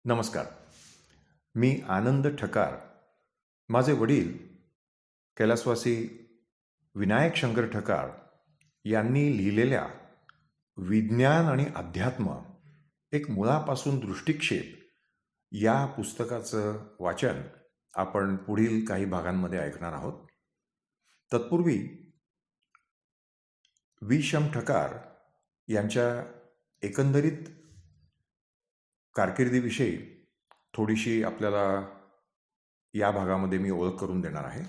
नमस्कार. मी आनंद ठकार. माझे वडील कैलासवासी विनायक शंकर ठकार यांनी लिहिलेल्या विज्ञान आणि अध्यात्म एक मुळापासून दृष्टिक्षेप या पुस्तकाचं वाचन आपण पुढील काही भागांमध्ये ऐकणार आहोत. तत्पूर्वी वी शम ठकार यांच्या एकंदरीत कारकिर्दीविषयी थोडीशी आपल्याला या भागामध्ये मी ओळख करून देणार आहे.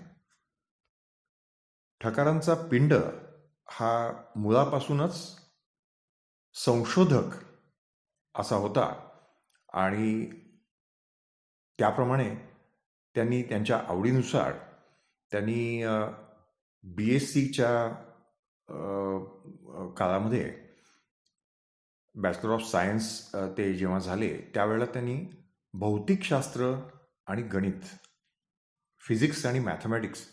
ठकारांचा पिंड हा मुळापासूनच संशोधक असा होता आणि त्याप्रमाणे त्यांनी त्यांच्या आवडीनुसार त्यांनी BScच्या काळामध्ये बॅचलर ऑफ सायन्स ते जेव्हा झाले त्यावेळेला त्यांनी भौतिकशास्त्र आणि गणित, फिजिक्स आणि मॅथमॅटिक्स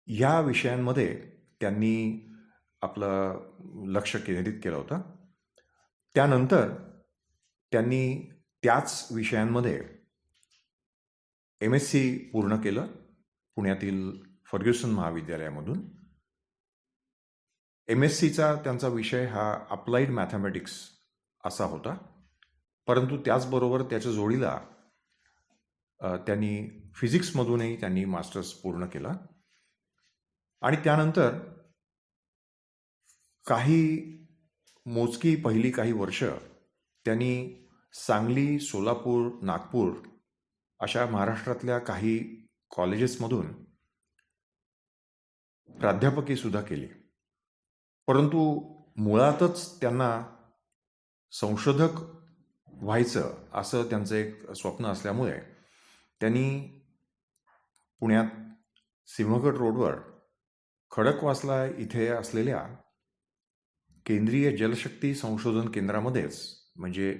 या विषयांमध्ये त्यांनी आपलं लक्ष केंद्रित केलं होतं. त्यानंतर त्यांनी त्याच विषयांमध्ये MSc पूर्ण केलं पुण्यातील फर्ग्युसन महाविद्यालयामधून. MScचा त्यांचा विषय हा अप्लाइड मॅथमॅटिक्स असा होता, परंतु त्याचबरोबर त्याच्या जोडीला त्यांनी फिजिक्समधूनही त्यांनी मास्टर्स पूर्ण केला. आणि त्यानंतर पहिली काही वर्ष त्यांनी सांगली, सोलापूर, नागपूर अशा महाराष्ट्रातल्या काही कॉलेजेसमधून प्राध्यापकी सुद्धा केली. परंतु मुळातच त्यांना संशोधक व्हायचं असं त्यांचं एक स्वप्न असल्यामुळे त्यांनी पुण्यात सिंहगड रोडवर खडकवासला इथे असलेल्या केंद्रीय जलशक्ती संशोधन केंद्रामध्येच, म्हणजे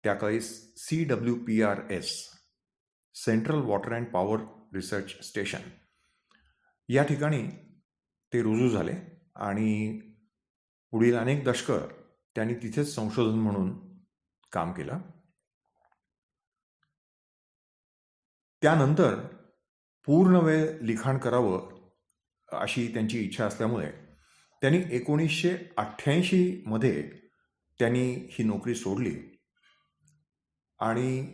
त्या काळी CWPRS, central water and power research station, या ठिकाणी ते रुजू झाले आणि पुढील अनेक दशकं त्यांनी तिथेच संशोधन म्हणून काम केलं. त्यानंतर पूर्ण वेळ लिखाण करावं अशी त्यांची इच्छा असल्यामुळे त्यांनी 1988 मध्ये त्यांनी ही नोकरी सोडली आणि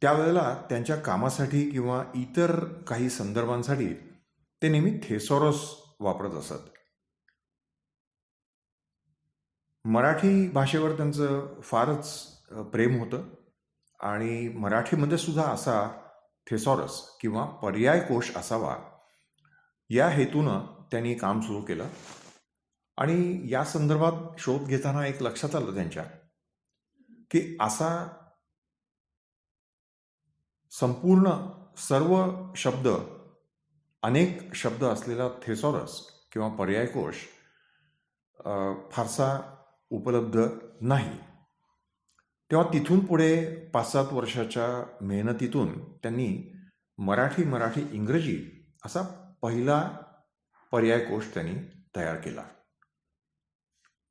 त्यावेळेला त्यांच्या कामासाठी किंवा इतर काही संदर्भांसाठी ते नेहमी थेसॉरस वापरत असत. मराठी भाषेवर त्यांचं फारच प्रेम होतं आणि मराठीमध्ये सुद्धा असा थेसॉरस किंवा पर्याय कोश असावा या हेतूनं त्यांनी काम सुरू केलं. आणि या संदर्भात शोध घेताना एक लक्षात आलं त्यांच्या की असा संपूर्ण सर्व शब्द, अनेक शब्द असलेला थेसॉरस किंवा पर्याय कोश फारसा उपलब्ध नाही. तेव्हा तिथून पुढे 5-7 वर्षाच्या मेहनतीतून त्यांनी मराठी इंग्रजी असा पहिला पर्याय कोश त्यांनी तयार केला.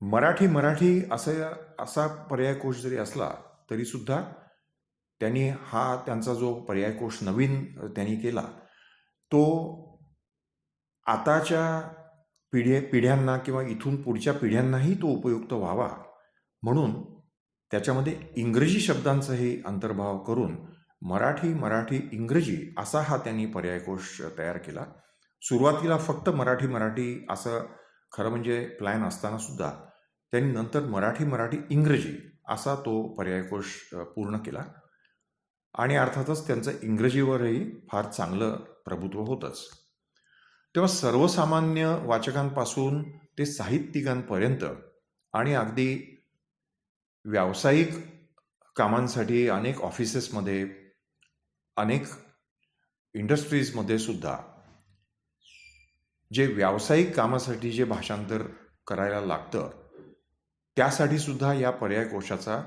मराठी असा पर्याय कोश जरी असला तरी सुद्धा त्यांनी हा त्यांचा जो पर्याय कोश नवीन त्यांनी केला तो आताच्या पिढ्यांना किंवा इथून पुढच्या पिढ्यांनाही तो उपयुक्त व्हावा म्हणून त्याच्यामध्ये इंग्रजी शब्दांचाही अंतर्भाव करून मराठी इंग्रजी असा हा त्यांनी पर्याय कोश तयार केला. सुरुवातीला फक्त मराठी असं खरं म्हणजे प्लॅन असताना सुद्धा त्यांनी नंतर मराठी इंग्रजी असा तो पर्याय कोश पूर्ण केला आणि अर्थातच त्यांचं इंग्रजीवरही फार चांगलं प्रभुत्व होतंच. तेव्हा सर्वसामान्य वाचकांपासून ते साहित्यिकांपर्यंत आणि अगदी व्यावसायिक कामांसाठी अनेक ऑफिसेसमध्ये, अनेक इंडस्ट्रीजमध्ये सुद्धा जे व्यावसायिक कामासाठी जे भाषांतर करायला लागतं त्यासाठी सुद्धा या पर्याय कोशाचा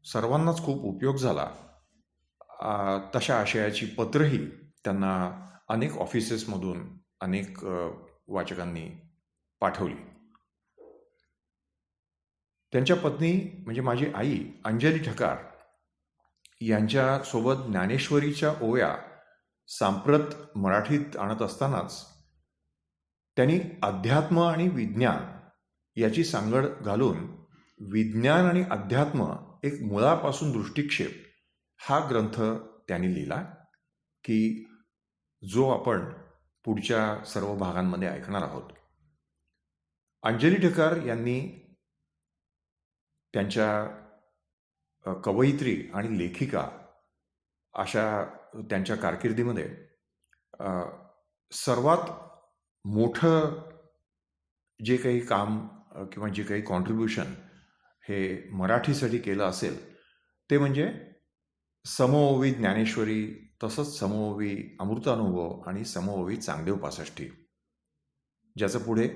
सर्वांनाच खूप उपयोग झाला. तशा आशयाची पत्रही त्यांना अनेक ऑफिसेसमधून अनेक वाचकांनी पाठवली. त्यांच्या पत्नी म्हणजे माझी आई अंजली ठकार यांच्यासोबत ज्ञानेश्वरीच्या ओव्या सांप्रत मराठीत आणत असतानाच त्यांनी अध्यात्म आणि विज्ञान याची सांगड घालून विज्ञान आणि अध्यात्म एक मुळापासून दृष्टिक्षेप हा ग्रंथ त्यांनी लिहिला, की जो आपण पुढच्या सर्व भागांमध्ये ऐकणार आहोत. अंजली ठकार यांनी त्यांच्या कवयित्री आणि लेखिका अशा त्यांच्या कारकिर्दीमध्ये सर्वात मोठं जे काही काम किंवा जे काही कॉन्ट्रीब्युशन हे मराठीसाठी केलं असेल ते म्हणजे समओवी ज्ञानेश्वरी, तसंच समओवी अमृतानुभव आणि समओवी चांगदेव पासष्टी, ज्याचं पुढे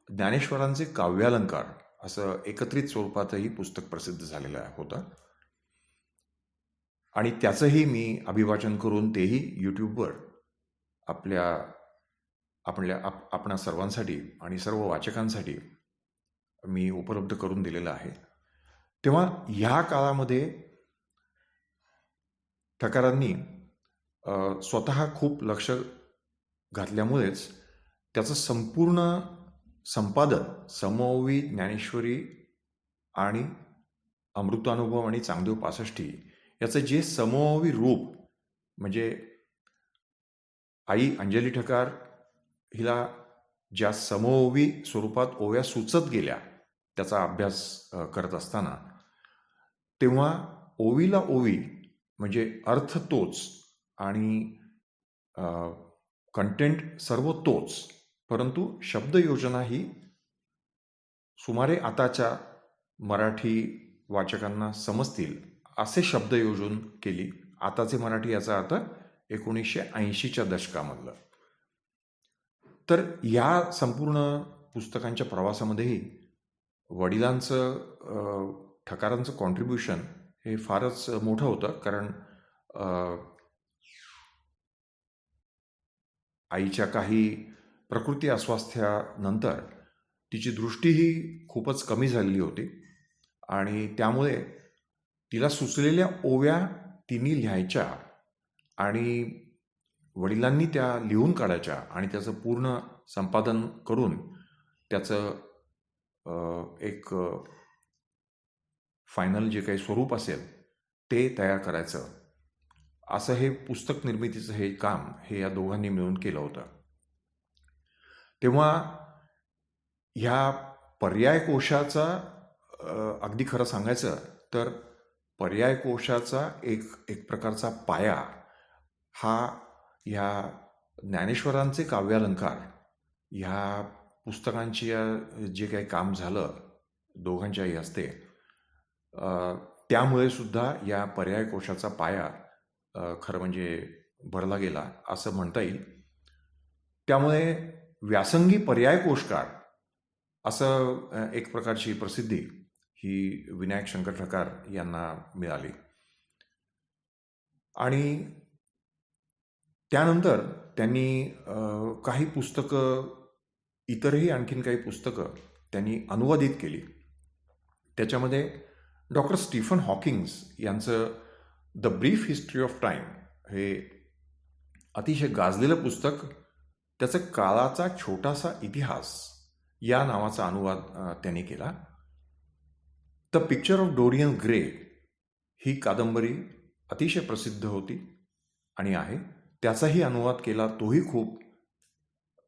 ज्ञानेश्वरांचे काव्यालंकार असं एकत्रित स्वरूपातही पुस्तक प्रसिद्ध झालेलं होतं. आणि त्याचंही मी अभिवाचन करून तेही यूट्यूबवर आपणा सर्वांसाठी आणि सर्व वाचकांसाठी मी उपलब्ध करून दिलेलं आहे. तेव्हा ह्या काळामध्ये ठकारांनी स्वतः खूप लक्ष घातल्यामुळेच त्याचं संपूर्ण संपादन समओवी ज्ञानेश्वरी आणि अमृतानुभव आणि चांगदेव पासष्टी याचं जे समओवी रूप, म्हणजे आई अंजली ठकार हिला ज्या समओवी स्वरूपात ओव्या सुचत गेल्या त्याचा अभ्यास करत असताना, तेव्हा ओवीला ओवी म्हणजे अर्थ तोच आणि कंटेंट सर्व तोच, परंतु शब्दयोजना ही सुमारे आताच्या मराठी वाचकांना समजतील असे शब्दयोजन केली. आताचे मराठी याचा अर्थ 1980च्या दशकामधलं. तर या संपूर्ण पुस्तकांच्या प्रवासामध्येही वडिलांचं ठकारांचं कॉन्ट्रीब्युशन हे फारच मोठं होतं, कारण आईच्या काही प्रकृती अस्वास्थ्यानंतर तिची दृष्टीही खूपच कमी झालेली होती आणि त्यामुळे तिला सुचलेल्या ओव्या तिने लिहायच्या आणि वडिलांनी त्या लिहून काढायच्या आणि त्याचं पूर्ण संपादन करून त्याचं एक फायनल जे काही स्वरूप असेल ते तयार करायचं. असं हे पुस्तक निर्मितीचं हे काम हे या दोघांनी मिळून केलं होतं. तेव्हा ह्या पर्याय कोशाचा अगदी खरं सांगायचं तर पर्याय कोशाचा एक प्रकारचा पाया हा ह्या ज्ञानेश्वरांचे काव्यालंकार ह्या पुस्तकांची जे काही काम झालं दोघांच्याही हस्ते, त्यामुळे सुद्धा या पर्याय कोशाचा पाया खरं म्हणजे भरला गेला असं म्हणता येईल. त्यामुळे व्यासंगी पर्याय कोशकार असं एक प्रकारची प्रसिद्धी ही विनायक शंकर ठकार यांना मिळाली. आणि त्यानंतर त्यांनी काही पुस्तकं, इतरही आणखीन काही पुस्तकं त्यांनी अनुवादित केली. त्याच्यामध्ये डॉक्टर स्टीफन हॉकिंग्स यांचं the brief history of time हे अतिशय गाजलेलं पुस्तक, त्याचं काळाचा छोटासा इतिहास या नावाचा अनुवाद त्यांनी केला. The picture of Dorian Gray ही कादंबरी अतिशय प्रसिद्ध होती आणि आहे, त्याचाही अनुवाद केला. तोही खूप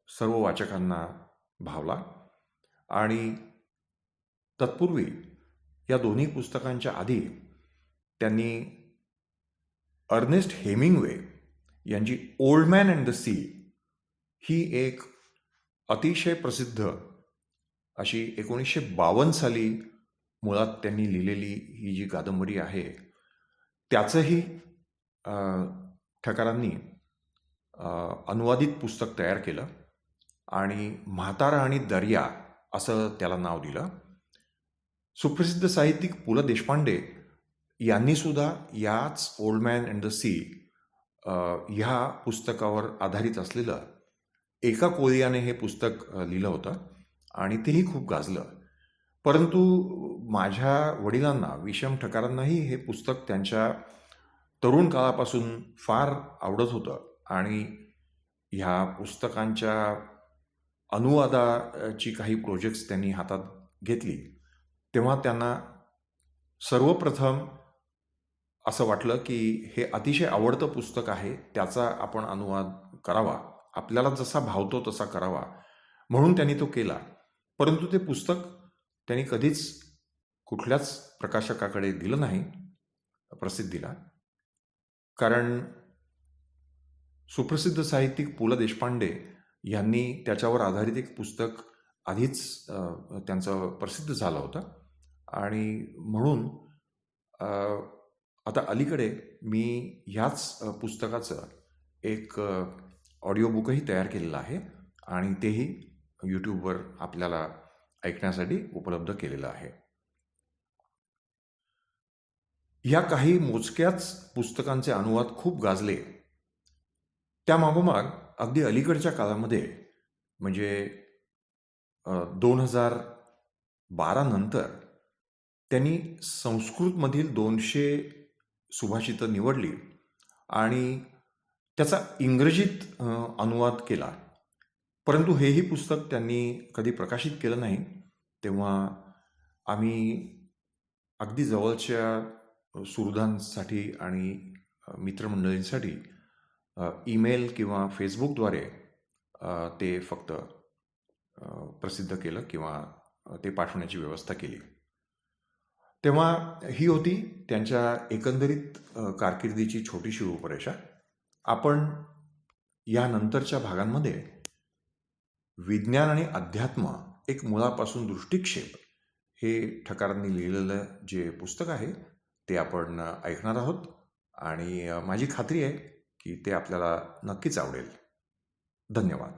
सर्व वाचकांना भावला. आणि तत्पूर्वी या दोन्ही पुस्तकांच्या आधी त्यांनी अर्नेस्ट हेमिंग्वे यांची old man and the sea ही एक अतिशय प्रसिद्ध अशी 1952 साली मुळात त्यांनी लिहिलेली ही जी कादंबरी आहे त्याचंही ठकारांनी अनुवादित पुस्तक तयार केलं आणि म्हातारा आणि दर्या असं त्याला नाव दिलं. सुप्रसिद्ध साहित्यिक पु ल देशपांडे यांनी सुद्धा याच old man and the sea ह्या पुस्तकावर आधारित असलेलं एका कोळियाने हे पुस्तक लिहिलं होतं आणि तेही खूप गाजलं. परंतु माझ्या वडिलांना, विषम ठकारांनाही हे पुस्तक त्यांच्या तरुण काळापासून फार आवडत होतं आणि ह्या पुस्तकांच्या अनुवादाची काही प्रोजेक्ट्स त्यांनी हातात घेतली, तेव्हा त्यांना सर्वप्रथम असं वाटलं की हे अतिशय आवडतं पुस्तक आहे, त्याचा आपण अनुवाद करावा, आपल्याला जसा भावतो तसा करावा, म्हणून त्यांनी तो केला. परंतु ते पुस्तक त्यांनी कधीच कुठल्याच प्रकाशकाकडे दिलं नाही प्रसिद्धीला, कारण सुप्रसिद्ध साहित्यिक पु ल देशपांडे यांनी त्याच्यावर आधारित एक पुस्तक आधीच त्यांचं प्रसिद्ध झालं होतं आणि म्हणून आता अलीकडे मी ह्याच पुस्तकाचं एक ऑडिओ बुकही तयार केलेलं आहे आणि तेही यूट्यूबवर आपल्याला ऐकण्यासाठी उपलब्ध केलेलं आहे. ह्या काही मोजक्याच पुस्तकांचे अनुवाद खूप गाजले. त्या मागोमाग अगदी अलीकडच्या काळामध्ये म्हणजे 2012 नंतर त्यांनी संस्कृतमधील 200 सुभाषितं निवडली आणि त्याचा इंग्रजीत अनुवाद केला. परंतु हेही पुस्तक त्यांनी कधी प्रकाशित केलं नाही. तेव्हा आम्ही अगदी जवळच्या सुहृदांसाठी आणि मित्रमंडळींसाठी ईमेल किंवा फेसबुकद्वारे ते फक्त प्रसिद्ध केलं किंवा ते पाठवण्याची व्यवस्था केली. तेव्हा ही होती त्यांच्या एकंदरीत कारकिर्दीची छोटीशी रूपरेषा. आपण यानंतरच्या भागांमध्ये विज्ञान आणि अध्यात्म एक मुळापासून दृष्टिक्षेप हे ठकारांनी लिहिलेलं जे पुस्तक आहे ते आपण ऐकणार आहोत आणि माझी खात्री आहे की ते आपल्याला नक्कीच आवडेल. धन्यवाद.